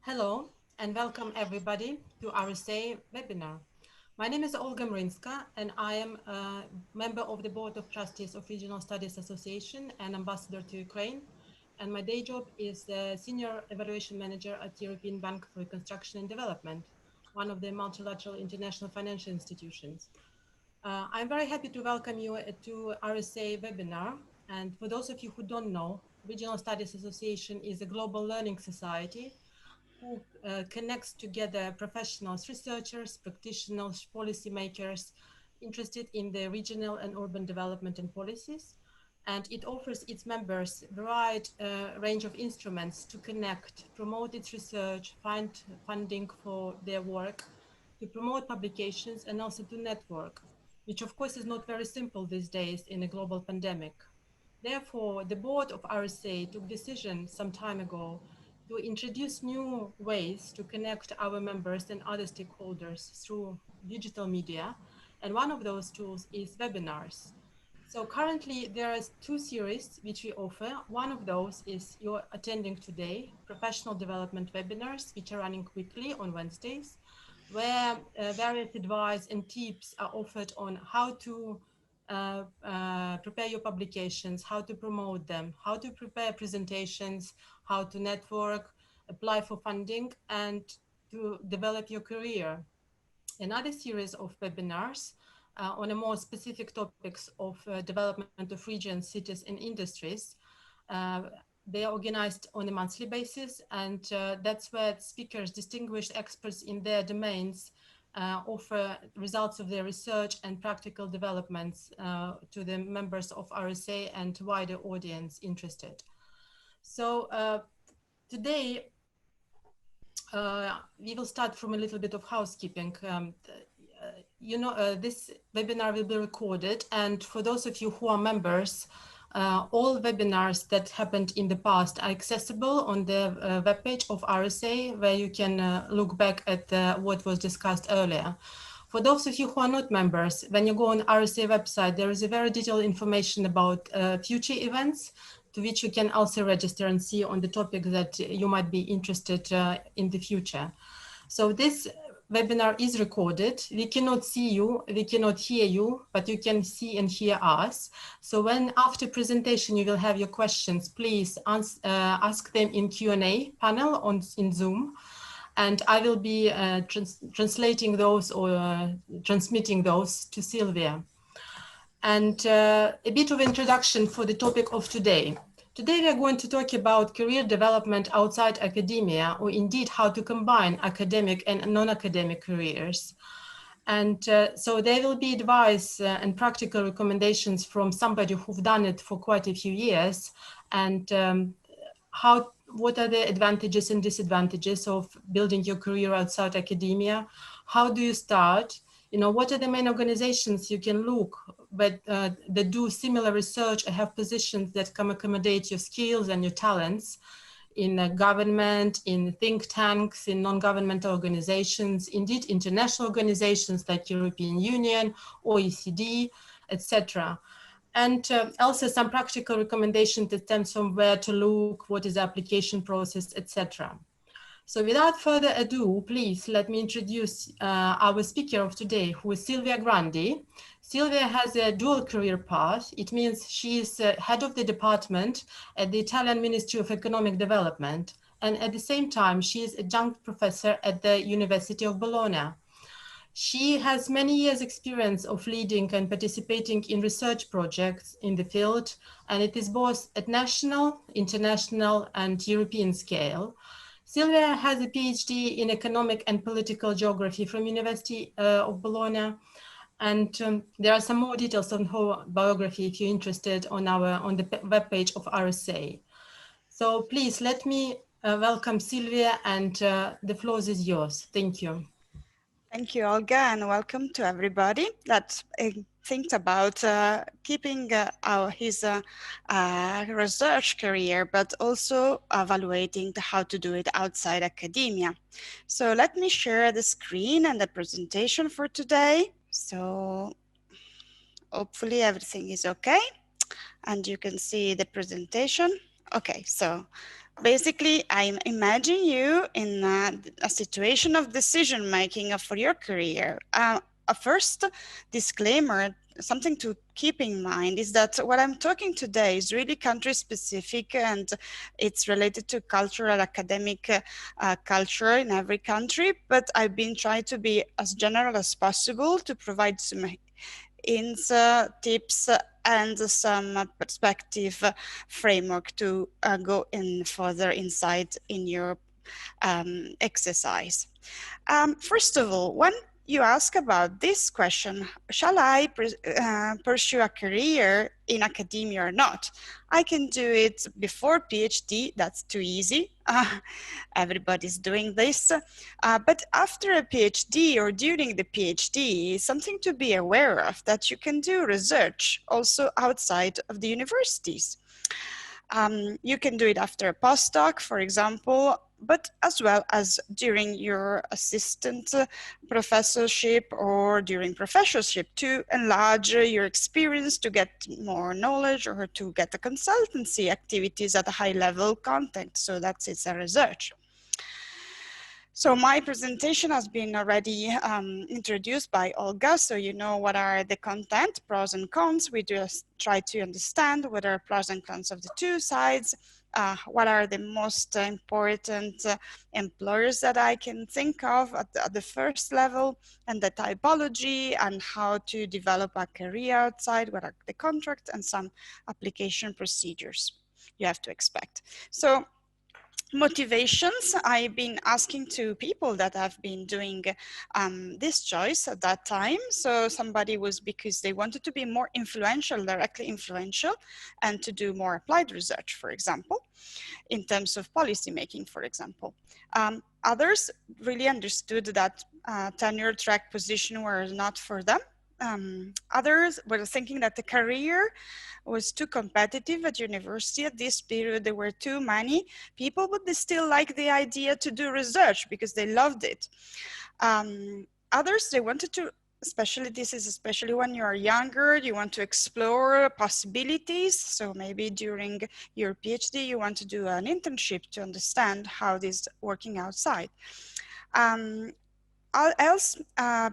Hello and welcome everybody to RSA webinar. My name is Olga Mrinska and I am a member of the Board of Trustees of Regional Studies Association and Ambassador to Ukraine. And my day job is the Senior Evaluation Manager at the European Bank for Reconstruction and Development, one of the multilateral international financial institutions. I'm very happy to welcome you to RSA webinar. And for those of you who don't know, Regional Studies Association is a global learning society who connects together professionals, researchers, practitioners, policymakers interested in the regional and urban development and policies. And it offers its members a wide range of instruments to connect, promote its research, find funding for their work, to promote publications, and also to network, which of course is not very simple these days in a global pandemic. Therefore, the board of RSA took decision some time ago to introduce new ways to connect our members and other stakeholders through digital media. And one of those tools is webinars. So currently there are two series which we offer. One of those is you're attending today, professional development webinars, which are running weekly on Wednesdays, where various advice and tips are offered on how to prepare your publications, how to promote them, how to prepare presentations, how to network, apply for funding, and to develop your career. Another series of webinars on a more specific topics of development of regions, cities, and industries. Uh, they are organized on a monthly basis, and that's where speakers, distinguished experts in their domains, offer results of their research and practical developments to the members of RSA and wider audience interested. So today, we will start from a little bit of housekeeping. This webinar will be recorded, and for those of you who are members, all webinars that happened in the past are accessible on the webpage of RSA, where you can look back at what was discussed earlier. For those of you who are not members, when you go on RSA website, there is a very detailed information about future events, to which you can also register and see on the topic that you might be interested in the future. So this webinar is recorded. We cannot see you, we cannot hear you, but you can see and hear us. So when after presentation you will have your questions, please ask them in Q&A panel in Zoom. And I will be translating those or transmitting those to Silvia. And a bit of introduction for the topic of today. Today we are going to talk about career development outside academia, or indeed how to combine academic and non-academic careers. And so there will be advice and practical recommendations from somebody who've done it for quite a few years, and what are the advantages and disadvantages of building your career outside academia? How do you start? What are the main organizations you can look that do similar research and have positions that can accommodate your skills and your talents in government, in think tanks, in non-governmental organizations, indeed international organizations like European Union, OECD, etc. And also some practical recommendations that stems from where to look, what is the application process, etc. So without further ado, please let me introduce our speaker of today, who is Silvia Grandi. Silvia has a dual career path. It means she is head of the department at the Italian Ministry of Economic Development. And at the same time, she is adjunct professor at the University of Bologna. She has many years' experience of leading and participating in research projects in the field, and it is both at national, international, and European scale. Silvia has a PhD in economic and political geography from University of Bologna, and there are some more details on her biography if you're interested on the webpage of RSA. So please let me welcome Silvia, and the floor is yours. Thank you. Thank you, Olga, and welcome to everybody that thinks about keeping his research career, but also evaluating how to do it outside academia. So let me share the screen and the presentation for today. So hopefully everything is okay, and you can see the presentation. Okay, so basically, I imagine you in a situation of decision making for your career. A first disclaimer, something to keep in mind, is that what I'm talking today is really country specific, and it's related to cultural, academic culture in every country. But I've been trying to be as general as possible to provide some hints, tips, and some perspective framework to go in further insight in your exercise. First of all, when you ask about this question, shall I pursue a career in academia or not? I can do it before PhD, that's too easy. Everybody's doing this. But after a PhD or during the PhD, something to be aware of, that you can do research also outside of the universities. You can do it after a postdoc, for example, but as well as during your assistant professorship or during professorship to enlarge your experience, to get more knowledge, or to get the consultancy activities at a high level content. So that's it's a research. So my presentation has been already introduced by Olga, so you know what are the content, pros and cons. We just try to understand what are pros and cons of the two sides, what are the most important employers that I can think of at the first level, and the typology, and how to develop a career outside, what are the contracts, and some application procedures you have to expect. So motivations, I've been asking to people that have been doing this choice at that time. So somebody was because they wanted to be more influential, directly influential, and to do more applied research, for example, in terms of policy making, for example. Others really understood that tenure track position were not for them. Others were thinking that the career was too competitive at university. At this period, there were too many people, but they still like the idea to do research because they loved it. Others, they wanted to, especially when you are younger, you want to explore possibilities. So maybe during your PhD, you want to do an internship to understand how this is working outside. Else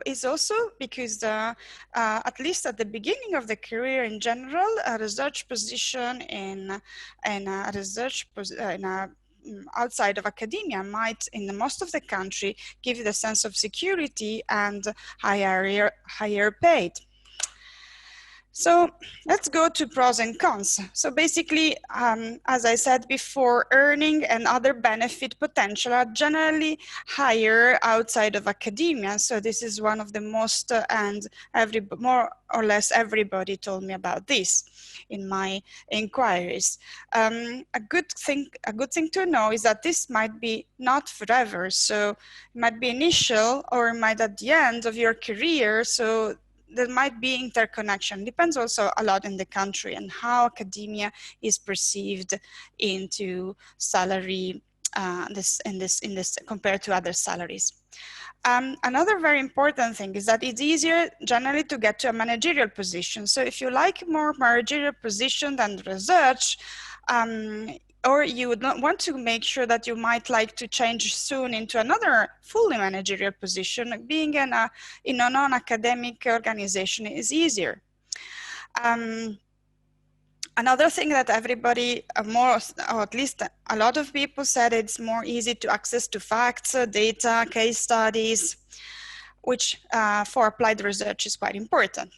is also because at least at the beginning of the career in general, a research position in a research outside of academia might, in most of the country, give you the sense of security and higher paid. So let's go to pros and cons. So basically, as I said before, earning and other benefit potential are generally higher outside of academia. So this is one of the most, and more or less everybody told me about this in my inquiries. A good thing to know is that this might be not forever. So it might be initial, or it might at the end of your career. So there might be interconnection. Depends also a lot in the country and how academia is perceived into salary in this compared to other salaries. Another very important thing is that it's easier generally to get to a managerial position. So if you like more managerial position than research, or you would not want to make sure that you might like to change soon into another fully managerial position, being in a non-academic organization is easier. Another thing that everybody, or at least a lot of people said, it's more easy to access to facts, data, case studies, which for applied research is quite important.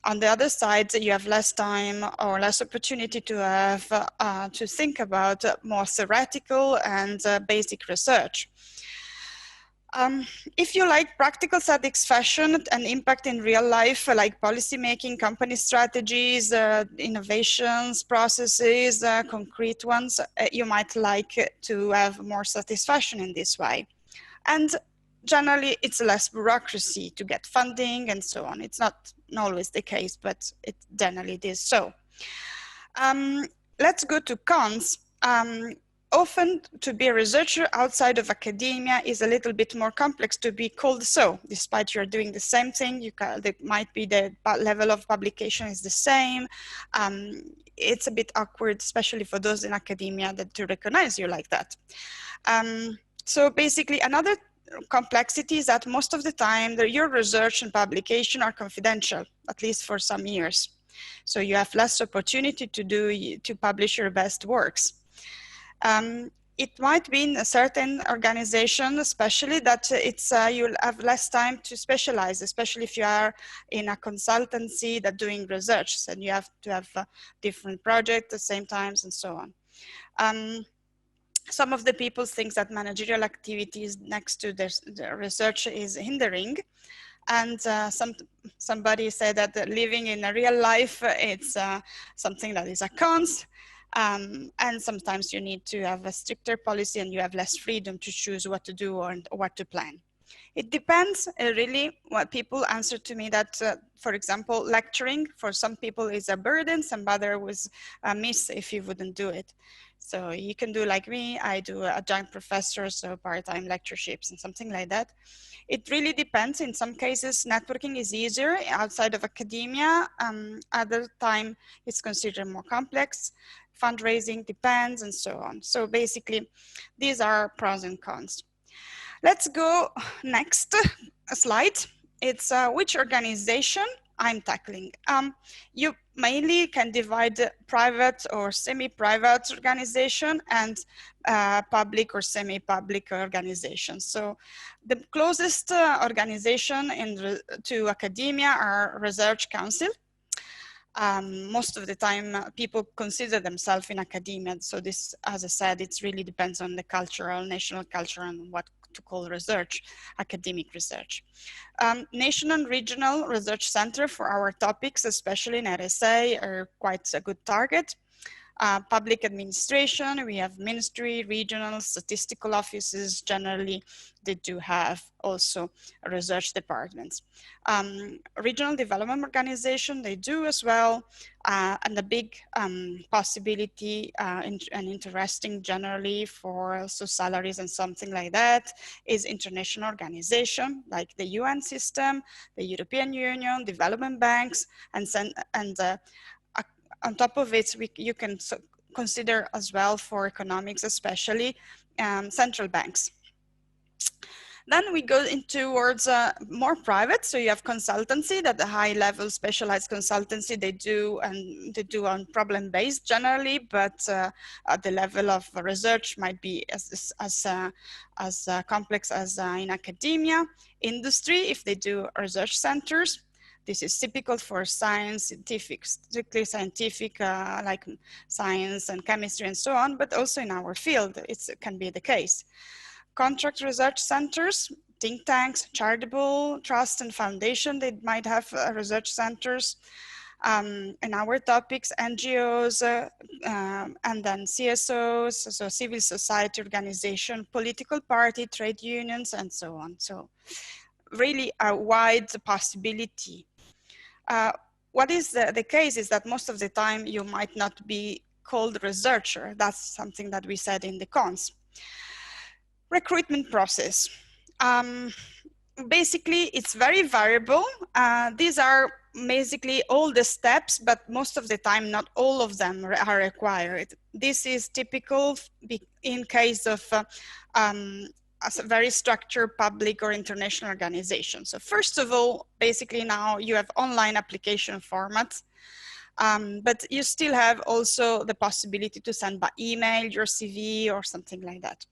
On the other side, you have less time or less opportunity to have to think about more theoretical and basic research. If you like practical satisfaction and impact in real life, like policy making, company strategies, innovations, processes, concrete ones, you might like to have more satisfaction in this way. And generally, it's less bureaucracy to get funding and so on. It's not always the case, but it generally is so. Let's go to cons. Often to be a researcher outside of academia is a little bit more complex to be called so. Despite you're doing the same thing, there might be the level of publication is the same. it's a bit awkward, especially for those in academia, that to recognize you like that. So basically, another complexity is that most of the time your research and publication are confidential, at least for some years. So you have less opportunity to publish your best works. It might be in a certain organization, especially that you'll have less time to specialize, especially if you are in a consultancy that doing research, and you have to have different projects at the same times and so on. Some of the people think that managerial activities next to their research is hindering. And somebody said that living in a real life, it's something that is a cons. And sometimes you need to have a stricter policy and you have less freedom to choose what to do or what to plan. It depends really what people answer to me that, for example, lecturing for some people is a burden, some other was a miss if you wouldn't do it. So you can do like me, I do adjunct professor, so part-time lectureships and something like that. It really depends. In some cases, networking is easier outside of academia. Other time, it's considered more complex. Fundraising depends and so on. So basically, these are pros and cons. Let's go next slide. It's which organization I'm tackling. You mainly can divide private or semi-private organization and public or semi-public organizations. So the closest organization to academia are research council. Most of the time people consider themselves in academia. So this, as I said, it really depends on the cultural, national culture and what to call research, academic research. National and regional research center for our topics, especially in RSA, are quite a good target. Public administration, we have ministry, regional, statistical offices. Generally, they do have also research departments. Regional development organization, they do as well. And the big possibility and interesting generally for also salaries and something like that is international organization like the UN system, the European Union, development banks, and on top of it, you can consider as well for economics, especially central banks. Then we go towards more private. So you have consultancy, that the high level specialized consultancy they do on problem based generally, but at the level of research might be as complex as in academia. Industry, if they do research centers. This is typical for scientific, strictly scientific, like science and chemistry and so on, but also in our field, it can be the case. Contract research centers, think tanks, charitable trust and foundation, they might have research centers. In our topics, NGOs, and then CSOs, so civil society organization, political party, trade unions, and so on. So really a wide possibility. What is the case is that most of the time you might not be called researcher. That's something that we said in the cons. Recruitment process. Basically, it's very variable. These are basically all the steps, but most of the time, not all of them are required. This is typical in case of as a very structured public or international organization. So first of all, basically now you have online application formats, but you still have also the possibility to send by email your CV or something like that.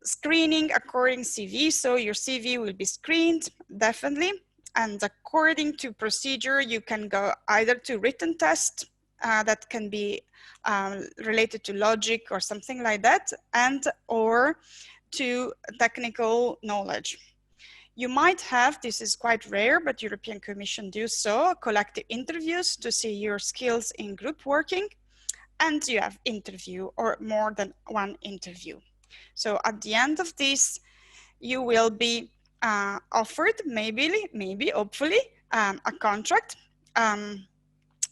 Screening according CV, so your CV will be screened, definitely. And according to procedure, you can go either to written test that can be related to logic or something like that, and or to technical knowledge. You might have, this is quite rare, but European Commission do so, collective interviews to see your skills in group working, and you have interview or more than one interview. So at the end of this, you will be offered, maybe, hopefully, a contract.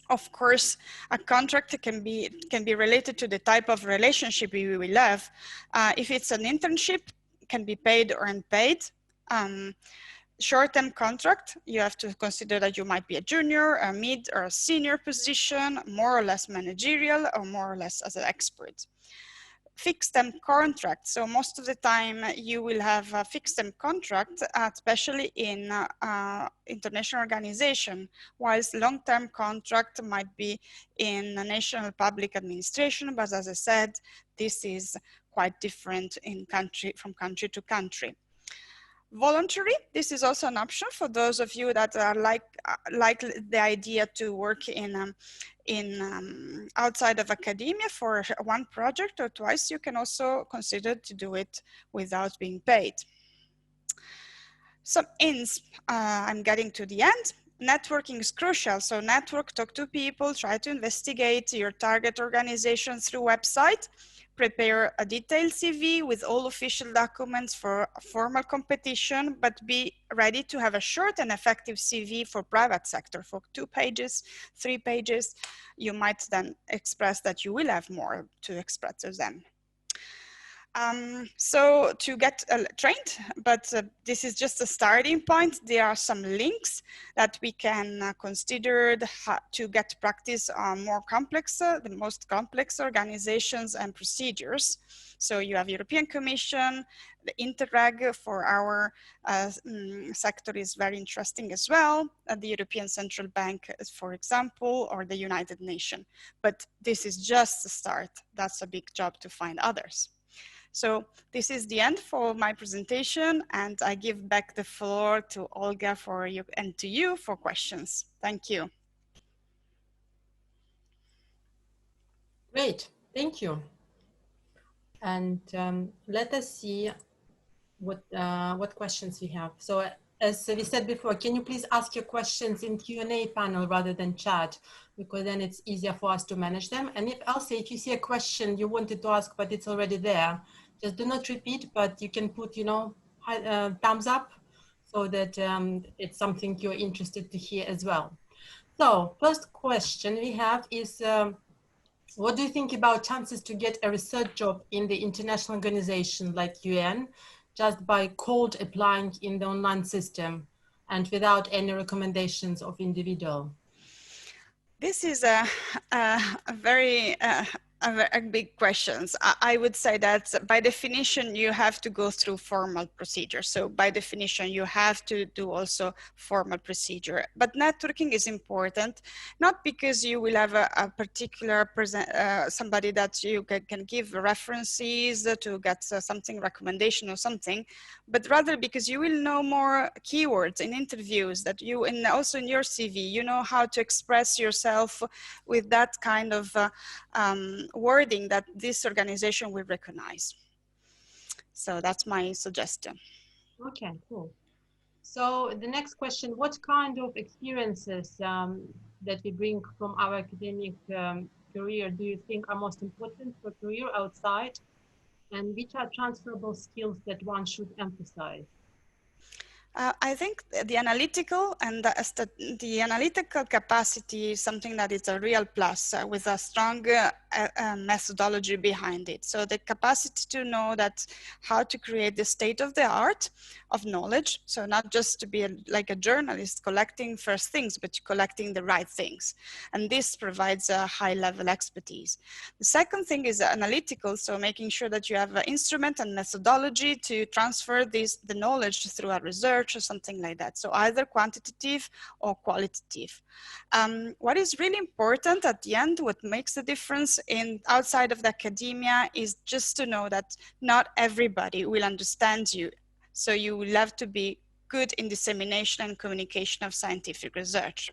Of course, a contract can be related to the type of relationship we will have. If it's an internship, it can be paid or unpaid. Short-term contract, you have to consider that you might be a junior, a mid or a senior position, more or less managerial or more or less as an expert. Fixed term contract. So most of the time you will have a fixed term contract, especially in international organization, whilst long-term contract might be in a national public administration. But as I said, this is quite different in from country to country. Voluntary, this is also an option for those of you that are like the idea to work in outside of academia for one project or twice. You can also consider to do it without being paid. Some ins, I'm getting to the end. Networking is crucial. So network, talk to people, try to investigate your target organization through website. Prepare a detailed CV with all official documents for a formal competition, but be ready to have a short and effective CV for private sector for 2 pages, 3 pages. You might then express that you will have more to express to them. So to get trained, but this is just a starting point. There are some links that we can consider to get practice on more complex, the most complex organizations and procedures. So you have European Commission, the Interreg for our sector is very interesting as well. The European Central Bank, for example, or the United Nations. But this is just the start. That's a big job to find others. So this is the end for my presentation, and I give back the floor to Olga for you and to you for questions. Thank you. Great, thank you. And let us see what questions we have. So as we said before, can you please ask your questions in Q&A panel rather than chat, because then it's easier for us to manage them. And if you see a question you wanted to ask, but it's already there, just do not repeat, but you can put, thumbs up so that it's something you're interested to hear as well. So first question we have is, what do you think about chances to get a research job in the international organization like UN just by cold applying in the online system and without any recommendations of individual? This is a very big questions. I would say that by definition, you have to go through formal procedure. So by definition, you have to do also formal procedure. But networking is important, not because you will have a particular somebody that you can give references to get something recommendation or something, but rather because you will know more keywords in interviews that you, and also in your CV, you know how to express yourself with that kind of wording that this organization will recognize. So that's my suggestion. Okay, cool. So the next question, what kind of experiences that we bring from our academic career do you think are most important for career outside, and which are transferable skills that one should emphasize? I think the analytical and the analytical capacity is something that is a real plus with a strong methodology behind it. So the capacity to know that how to create the state of the art of knowledge. So not just to be like a journalist collecting first things, but collecting the right things. And this provides a high level expertise. The second thing is analytical. So making sure that you have an instrument and methodology to transfer the knowledge through a research or something like that. So either quantitative or qualitative. What is really important at the end, what makes the difference in outside of the academia is just to know that not everybody will understand you. So you will have to be good in dissemination and communication of scientific research.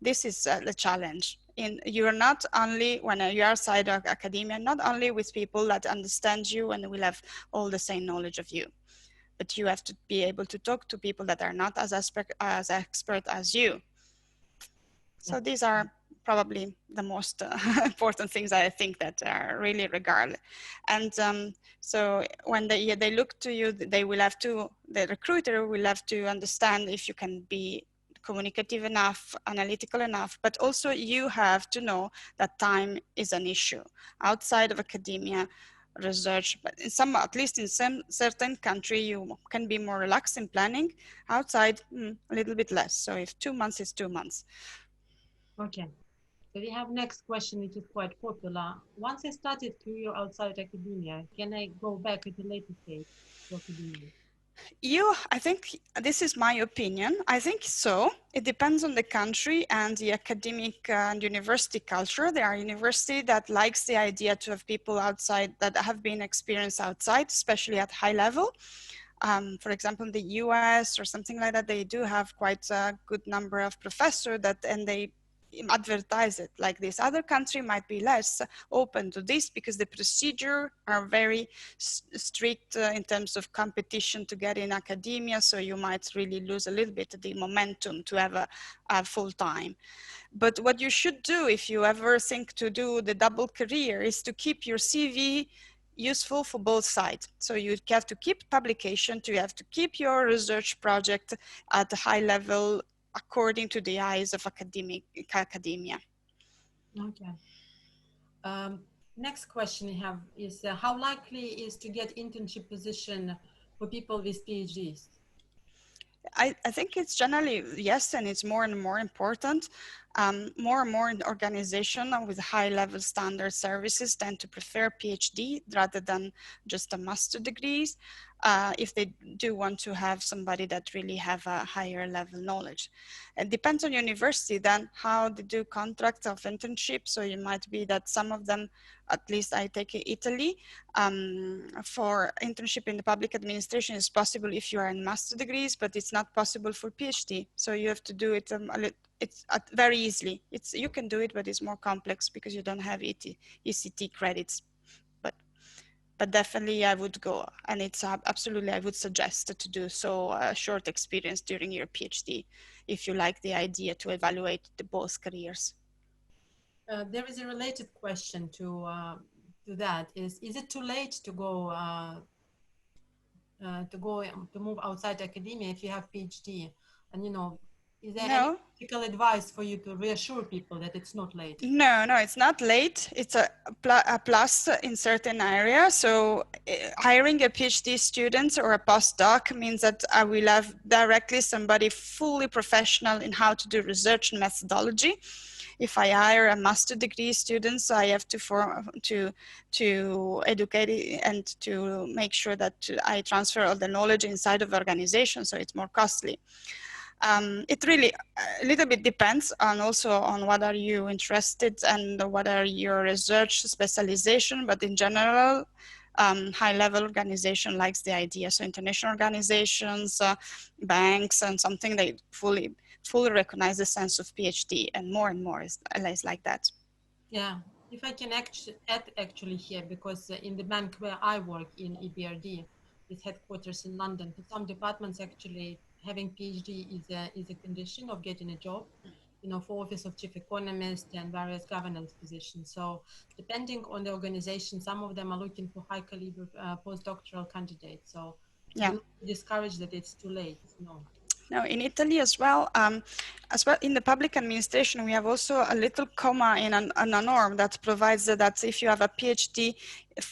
This is the challenge. You're not only, when you are outside of academia, not only with people that understand you and will have all the same knowledge of you, but you have to be able to talk to people that are not as expert as you. So these are probably the most important things I think that are really regarded. And so when they look to you, they will have to, the recruiter will have to understand if you can be communicative enough, analytical enough, but also you have to know that time is an issue. Outside of academia, research. But in some, at least in some certain country, you can be more relaxed in planning. Outside, a little bit less. So if 2 months is 2 months. Okay. So we have next question, which is quite popular. Once I started career outside academia, can I go back at a later stage to academia? I think this is my opinion. I think so. It depends on the country and the academic and university culture. There are universities that likes the idea to have people outside that have been experienced outside, especially at high level. For example, in the US or something like that, they do have quite a good number of professors that, and they advertise it like this. Other country might be less open to this because the procedure are very strict in terms of competition to get in academia. So you might really lose a little bit of the momentum to have a full time. But what you should do if you ever think to do the double career is to keep your CV useful for both sides. So you have to keep publication, you have to keep your research project at a high level according to the eyes of academia. Okay. Next question we have is how likely is to get internship position for people with PhDs? I think it's generally yes, and it's more and more important. More and more organizations with high-level standard services tend to prefer PhD rather than just a master degrees if they do want to have somebody that really have a higher level knowledge. It depends on university then how they do contracts of internship. So it might be that some of them, at least I take Italy, for internship in the public administration is possible if you are in master degrees, but it's not possible for PhD. So you have to do it it's very easily. You can do it, but it's more complex because you don't have ECT credits. But definitely I would go, and it's absolutely I would suggest to do so a short experience during your PhD if you like the idea to evaluate the both careers. There is a related question to that. Is it too late to go to move outside academia if you have PhD? And is there any practical advice for you to reassure people that it's not late? No, it's not late. It's a plus in certain areas. So hiring a PhD student or a postdoc means that I will have directly somebody fully professional in how to do research and methodology. If I hire a master degree students, I have to educate and to make sure that I transfer all the knowledge inside of the organization, so it's more costly. It really a little bit depends on also on what are you interested and what are your research specialization, but in general, high-level organization likes the idea. So international organizations, banks, and something they fully recognize the sense of PhD, and more is like that. Yeah, if I can add actually here, because in the bank where I work in EBRD, with headquarters in London, for some departments actually having PhD is a condition of getting a job, for Office of Chief Economist and various governance positions. So depending on the organization, some of them are looking for high caliber postdoctoral candidates. So yeah, discourage that it's too late. No. Now, in Italy as well in the public administration, we have also a little comma in a norm that provides that if you have a PhD,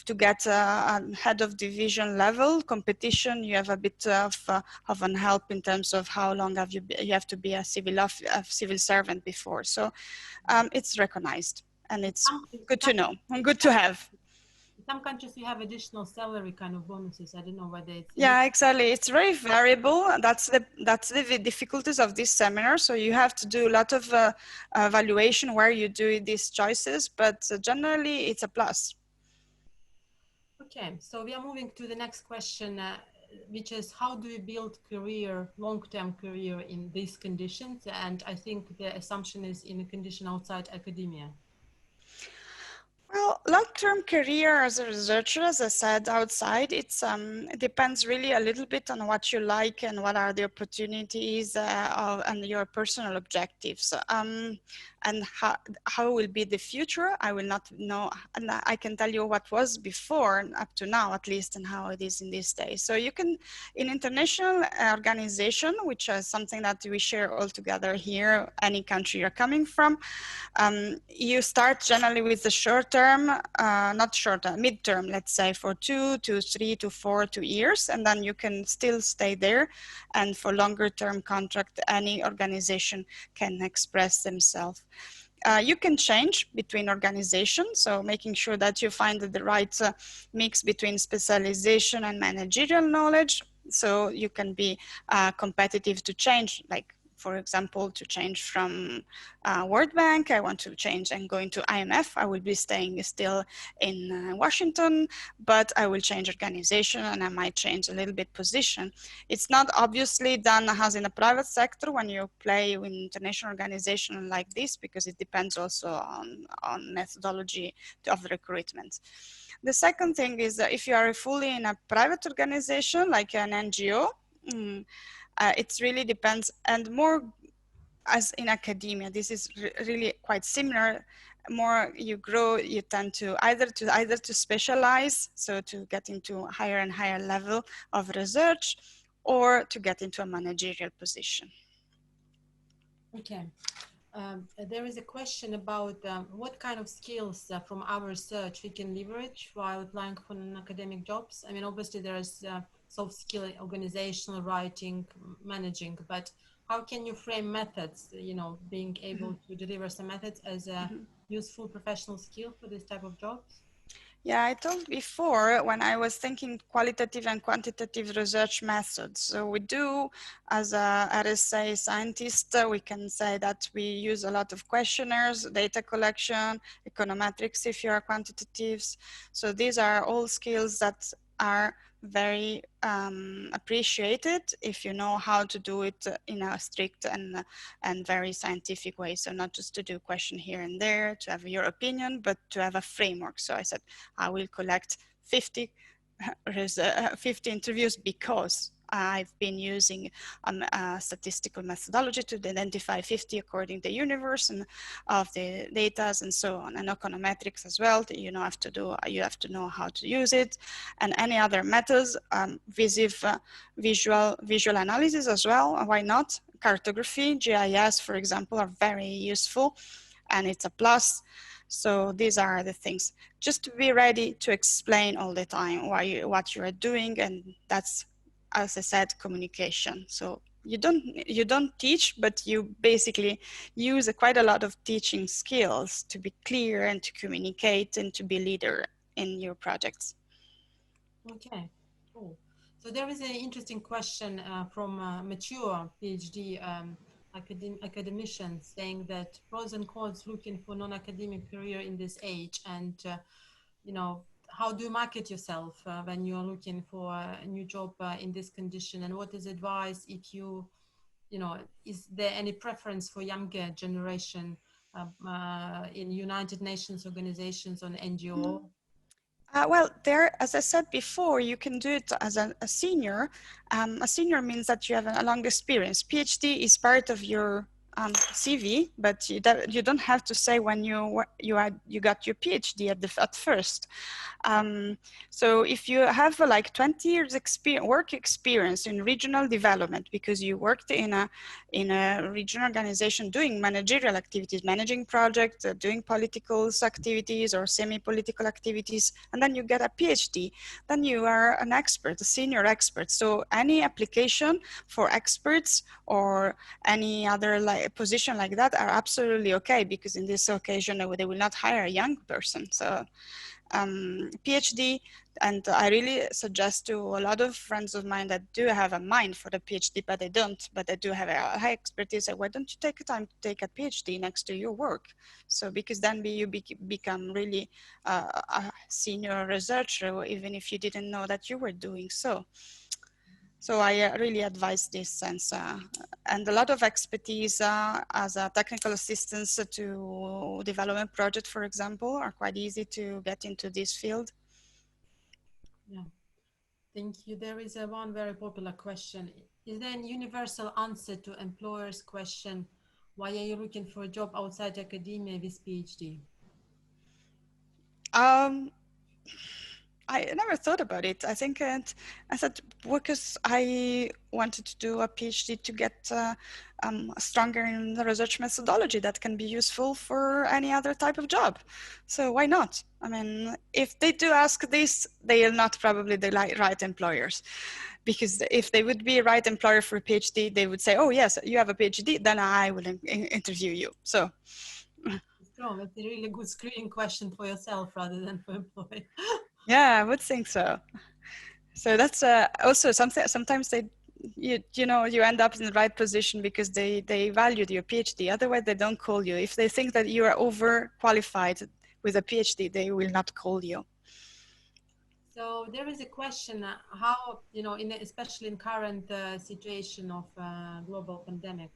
to get a head of division level competition, you have a bit of an help in terms of how long you have to be a civil servant before. So it's recognized, and it's good to know and good to have. In some countries, you have additional salary kind of bonuses. I don't know whether it's... Yeah, exactly. It's very variable. That's the difficulties of this seminar. So you have to do a lot of evaluation where you do these choices, but generally it's a plus. Okay, so we are moving to the next question, which is how do you build long-term career in these conditions? And I think the assumption is in a condition outside academia. Well, long-term career as a researcher, as I said, outside, it depends really a little bit on what you like and what are the opportunities and your personal objectives. And how will be the future, I will not know. And I can tell you what was before, up to now at least, and how it is in these days. So you can, in international organization, which is something that we share all together here, any country you're coming from, you start generally with the short-term not short, midterm, let's say for 2 to 3 to 4 to years, and then you can still stay there. And for longer term contract, any organization can express themselves. You can change between organizations, so making sure that you find the right mix between specialization and managerial knowledge, so you can be competitive to change, like for example, to change from World Bank, I want to change and going to IMF, I will be staying still in Washington, but I will change organization and I might change a little bit position. It's not obviously done as in the private sector when you play with international organization like this, because it depends also on methodology of recruitment. The second thing is that if you are fully in a private organization like an NGO, it really depends, and more as in academia, this is really quite similar. More you grow, you tend to either to specialize, so to get into a higher and higher level of research, or to get into a managerial position. Okay. There is a question about what kind of skills from our research we can leverage while applying for academic jobs. I mean, obviously there is soft skill, organizational writing, managing, but how can you frame methods, you know, being able to deliver some methods as a useful professional skill for this type of jobs? Yeah, I told before when I was thinking qualitative and quantitative research methods. So we do, as a RSA scientist, we can say that we use a lot of questionnaires, data collection, econometrics if you are quantitatives. So these are all skills that are very appreciated if you know how to do it in a strict and very scientific way. So not just to do question here and there to have your opinion, but to have a framework. So I said, I will collect 50 interviews because I've been using a statistical methodology to identify 50 according to the universe and of the data and so on, and econometrics as well. You know, you have to know how to use it, and any other methods, visual analysis as well. Why not? Cartography, GIS, for example, are very useful, and it's a plus. So these are the things. Just to be ready to explain all the time what you are doing, and that's, as I said, communication. So you don't teach, but you basically use quite a lot of teaching skills to be clear and to communicate and to be leader in your projects. Okay, cool. So there is an interesting question from mature PhD academicians saying that pros and cons looking for non-academic career in this age, and you know, how do you market yourself when you are looking for a new job in this condition, and what is advice if you know, is there any preference for younger generation in United Nations organizations on NGO? Well, there, as I said before, you can do it as a senior. A senior means that you have a long experience. PhD is part of your CV, but you don't have to say when you got your PhD at first. So if you have like 20 years work experience in regional development, because you worked in a regional organization doing managerial activities, managing projects, doing political activities or semi-political activities, and then you get a PhD, then you are an expert, a senior expert. So any application for experts or any other position like that are absolutely okay, because in this occasion they will not hire a young person. So PhD, and I really suggest to a lot of friends of mine that do have a mind for the PhD, but they don't, but they do have a high expertise. Why don't you take the time to take a PhD next to your work? So because then you become really a senior researcher, even if you didn't know that you were doing so. So I really advise this sense, and a lot of expertise as a technical assistance to development project, for example, are quite easy to get into this field. Yeah, thank you. There is one very popular question. Is there a universal answer to employers' question, why are you looking for a job outside academia with PhD? Um, I never thought about it. I think I thought because I wanted to do a PhD to get stronger in the research methodology that can be useful for any other type of job. So why not? I mean, if they do ask this, they are not probably the right employers. Because if they would be a right employer for a PhD, they would say, oh yes, you have a PhD, then I will interview you. So. It's true. It's a really good screening question for yourself rather than for employee. Yeah, I would think so. So that's also something. Sometimes you end up in the right position because they valued your PhD. Otherwise, they don't call you. If they think that you are overqualified with a PhD, they will not call you. So there is a question, how, especially in current situation of global pandemic,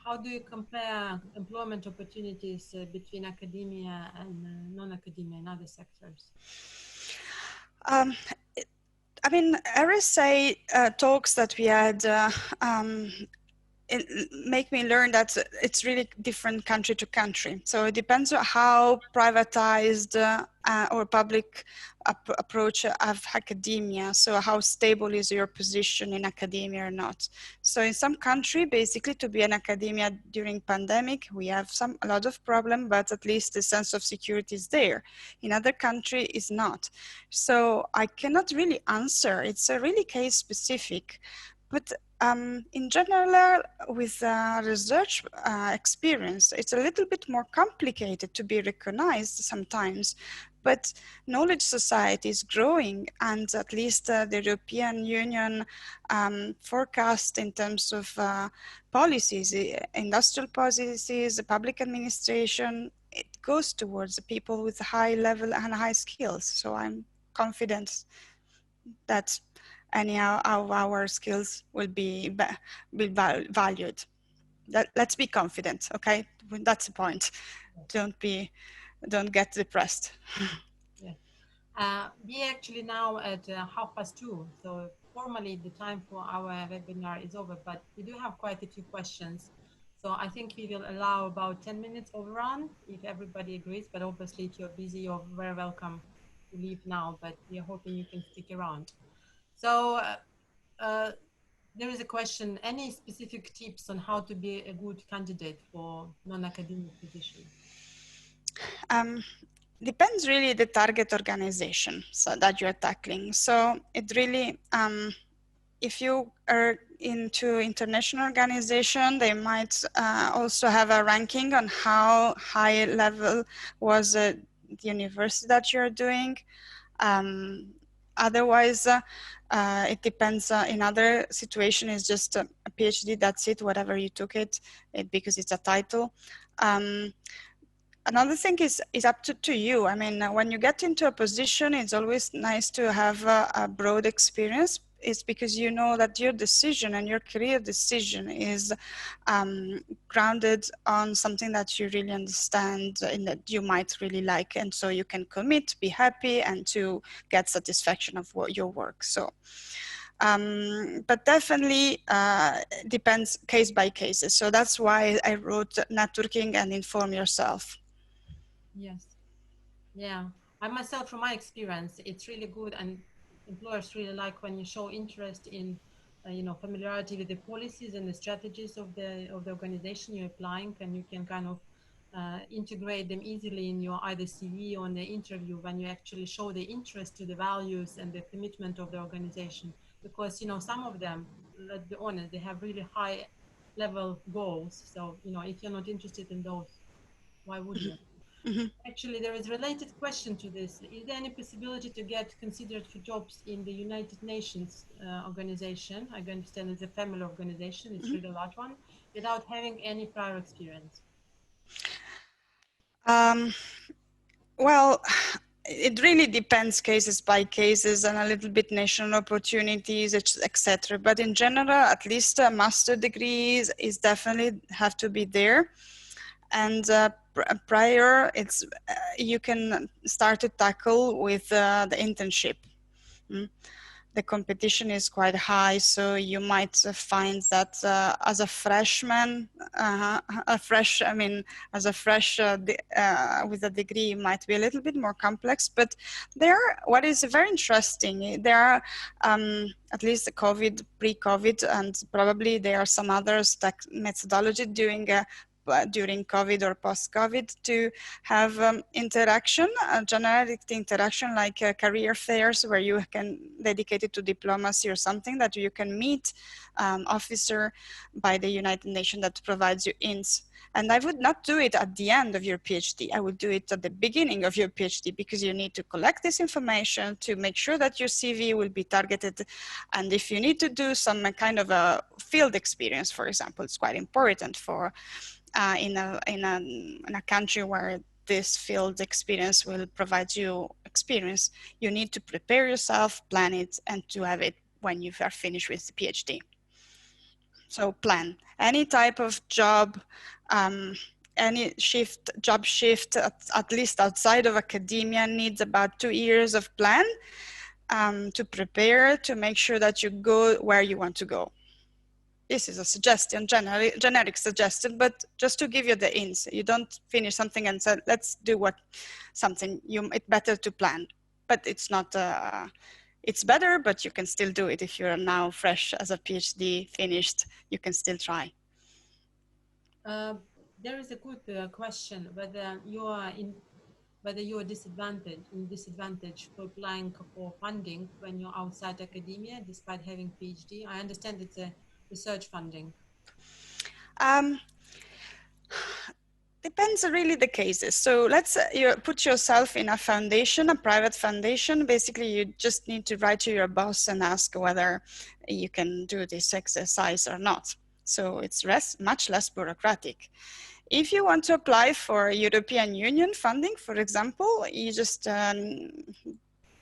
how do you compare employment opportunities between academia and non-academia in other sectors? Um, I mean, RSA talks that we had it make me learn that it's really different country to country. So it depends on how privatized or public approach of academia. So how stable is your position in academia or not? So in some country, basically to be in academia during pandemic, we have a lot of problem, but at least the sense of security is there. In other country is not. So I cannot really answer. It's a really case specific. But in general, with research experience, it's a little bit more complicated to be recognized sometimes. But knowledge society is growing, and at least the European Union forecast in terms of policies, industrial policies, public administration, it goes towards the people with high level and high skills. So I'm confident that anyhow our skills will be valued. Let's be confident, okay? That's the point. Don't get depressed. Yes. We actually now at 2:30, so formally the time for our webinar is over, but we do have quite a few questions. So I think we will allow about 10 minutes overrun if everybody agrees, but obviously if you're busy, you're very welcome to leave now, but we are hoping you can stick around. So there is a question, any specific tips on how to be a good candidate for non-academic positions? Depends really the target organization so that you're tackling. So it really, if you are into international organization, they might also have a ranking on how high level was the university that you're doing. Otherwise, it depends. In other situation, it's just a PhD. That's it. Whatever you took it because it's a title. Another thing is up to you. I mean, when you get into a position, it's always nice to have a broad experience. It's because you know that your decision and your career decision is grounded on something that you really understand and that you might really like. And so you can commit, be happy, and to get satisfaction of your work. So, but definitely depends case by cases. So that's why I wrote networking and inform yourself. Yes. Yeah, I myself, from my experience, it's really good, and employers really like when you show interest in, familiarity with the policies and the strategies of the organization you're applying, and you can kind of integrate them easily in your either CV or in the interview when you actually show the interest to the values and the commitment of the organization. Because some of them, let's be honest, they have really high level goals. So if you're not interested in those, why would you? Mm-hmm. Actually, there is a related question to this. Is there any possibility to get considered for jobs in the United Nations organization? I understand it's a family organization, it's Mm-hmm. really a large one, without having any prior experience? Well, it really depends cases by cases and a little bit national opportunities, etc. But in general, at least a master degrees is definitely have to be there. And prior, it's you can start to tackle with the internship. the competition is quite high, so you might find that as a freshman, as a fresh with a degree might be a little bit more complex. But what is very interesting, there are at least the pre-COVID, and probably there are some others that methodology during COVID or post-COVID to have interaction, generic interaction, like career fairs where you can dedicate it to diplomacy or something, that you can meet officer by the United Nations that provides you hints. And I would not do it at the end of your PhD. I would do it at the beginning of your PhD, because you need to collect this information to make sure that your CV will be targeted. And if you need to do some kind of a field experience, for example, it's quite important for in a country where this field experience will provide you experience, you need to prepare yourself, plan it, and to have it when you are finished with the PhD. So plan any type of job, any job shift, at least outside of academia, needs about 2 years of plan to prepare, to make sure that you go where you want to go. This is a suggestion, generic suggestion, but just to give you the hints. You don't finish something and say, let's do something. It's better to plan, but it's not, it's better, but you can still do it. If you're now fresh as a PhD finished, you can still try. There is a good question whether you are disadvantaged for applying for funding when you're outside academia despite having PhD. I understand it's a research funding. Depends really the cases. So let's you put yourself in a foundation, a private foundation. Basically, you just need to write to your boss and ask whether you can do this exercise or not. So it's much less bureaucratic. If you want to apply for European Union funding, for example, you just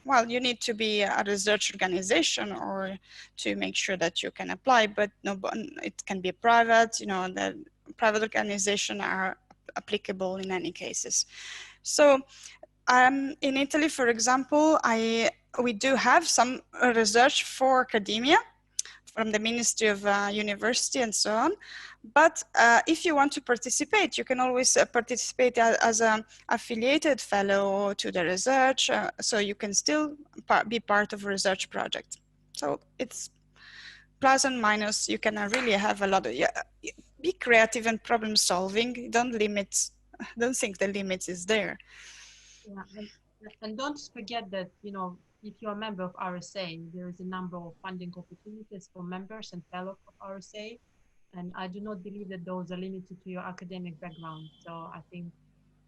well, you need to be a research organization or to make sure that you can apply, but no, it can be private, you know, the private organizations are applicable in any cases. So in Italy, for example, we do have some research for academia from the Ministry of University and so on. But if you want to participate, you can always participate as an affiliated fellow to the research, so you can still be part of a research project. So it's plus and minus. You can really have a lot of, be creative and problem solving. Don't think the limits is there. Yeah, and don't forget that, you know, if you're a member of RSA, there is a number of funding opportunities for members and fellows of RSA. And I do not believe that those are limited to your academic background. So I think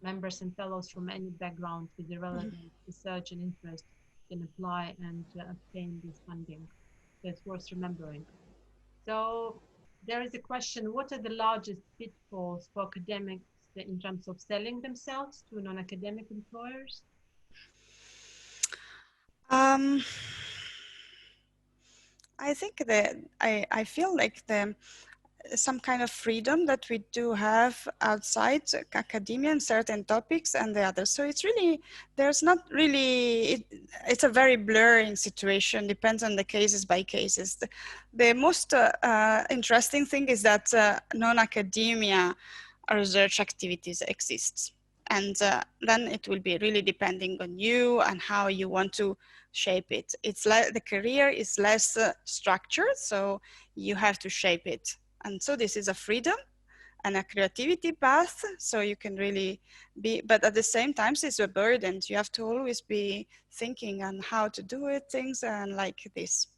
members and fellows from any background with the relevant research and interest can apply and obtain this funding. So it's worth remembering. So there is a question, what are the largest pitfalls for academics in terms of selling themselves to non-academic employers? I think that I feel like some kind of freedom that we do have outside academia in certain topics and the others. So it's really, there's not really, it's a very blurring situation, depends on the cases by cases. The most interesting thing is that non-academia research activities exist. And then it will be really depending on you and how you want to shape it. It's like the career is less structured, so you have to shape it. And so this is a freedom and a creativity path, so you can really be, but at the same time, it's a burden. You have to always be thinking on how to do it, things and like this.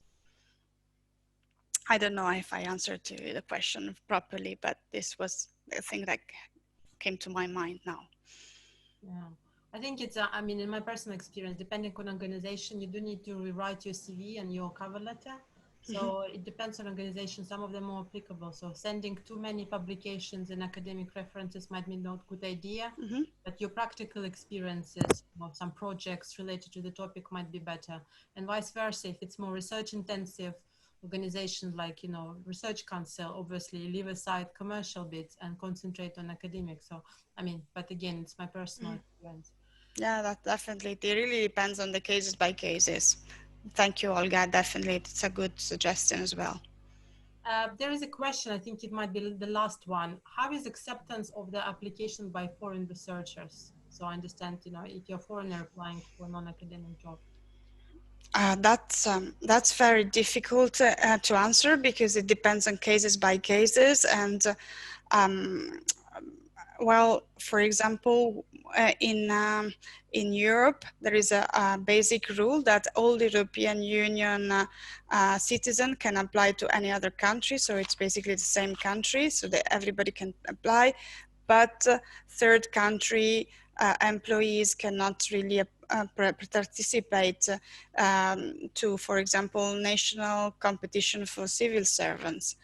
I don't know if I answered to the question properly, but this was the thing that came to my mind now. Yeah, I think it's, I mean, in my personal experience, depending on organization, you do need to rewrite your CV and your cover letter. So it depends on organization. Some of them are more applicable. So sending too many publications and academic references might be not a good idea, but your practical experiences of some projects related to the topic might be better. And vice versa, if it's more research intensive, organizations like, you know, research council, obviously leave aside commercial bits and concentrate on academics. So, I mean, but again, it's my personal experience. Yeah, that definitely, it really depends on the cases by cases. Thank you, Olga. Definitely, it's a good suggestion as well. There is a question, I think it might be the last one. How is acceptance of the application by foreign researchers? So I understand, if you're a foreigner applying for a non-academic job. That's very difficult to answer because it depends on cases by cases. And um, well, for example, in Europe, there is a basic rule that all European Union citizen can apply to any other country. So it's basically the same country, so that everybody can apply. But third country employees cannot really participate to, for example, national competition for civil servants.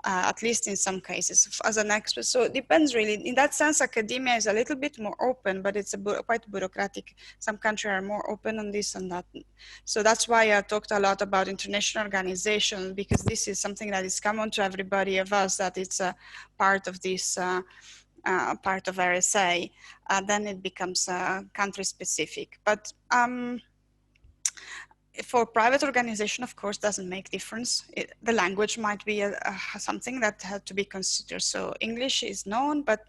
At least in some cases, as an expert. So it depends really. In that sense, academia is a little bit more open, but it's quite bureaucratic. Some countries are more open on this and that. So that's why I talked a lot about international organization, because this is something that is common to everybody of us, that it's a part of this part of RSA. Then it becomes country specific. But for private organization, of course, doesn't make difference. The language might be something that had to be considered. So English is known, but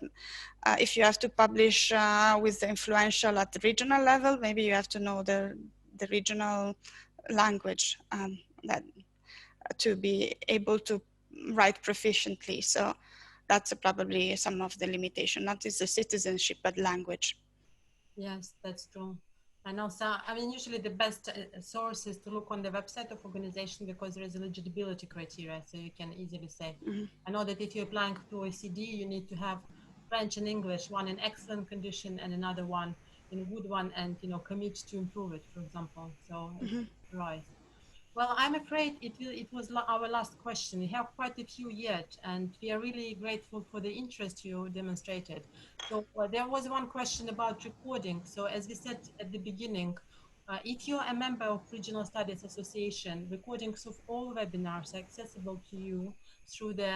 if you have to publish with the influential at the regional level, maybe you have to know the regional language that to be able to write proficiently. So that's probably some of the limitation, not just the citizenship, but language. Yes, that's true. I know. So, I mean, usually the best source is to look on the website of organization because there is eligibility criteria, so you can easily say. Mhm. I know that if you're applying to OECD, you need to have French and English, one in excellent condition and another one in good one, and commit to improve it, for example. So it Mhm. varies. Well, I'm afraid it was our last question. We have quite a few yet, and we are really grateful for the interest you demonstrated. So there was one question about recording. So as we said at the beginning, if you're a member of Regional Studies Association, recordings of all webinars are accessible to you through the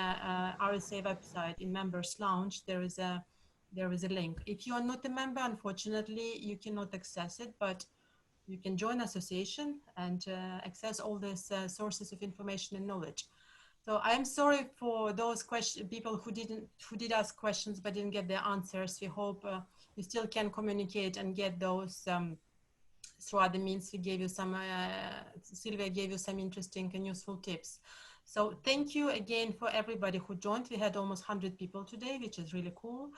RSA website in Members Lounge. There is a link. If you are not a member, unfortunately, you cannot access it, but you can join association and access all these sources of information and knowledge. So I am sorry for those people who did ask questions but didn't get their answers. We hope you still can communicate and get those through other means. We gave you some, Silvia gave you some interesting and useful tips. So thank you again for everybody who joined. We had almost 100 people today, which is really cool.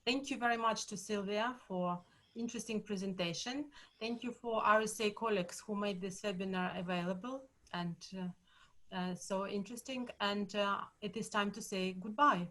Thank you very much to Silvia for interesting presentation. Thank you for RSA colleagues who made this webinar available and so interesting. And it is time to say goodbye.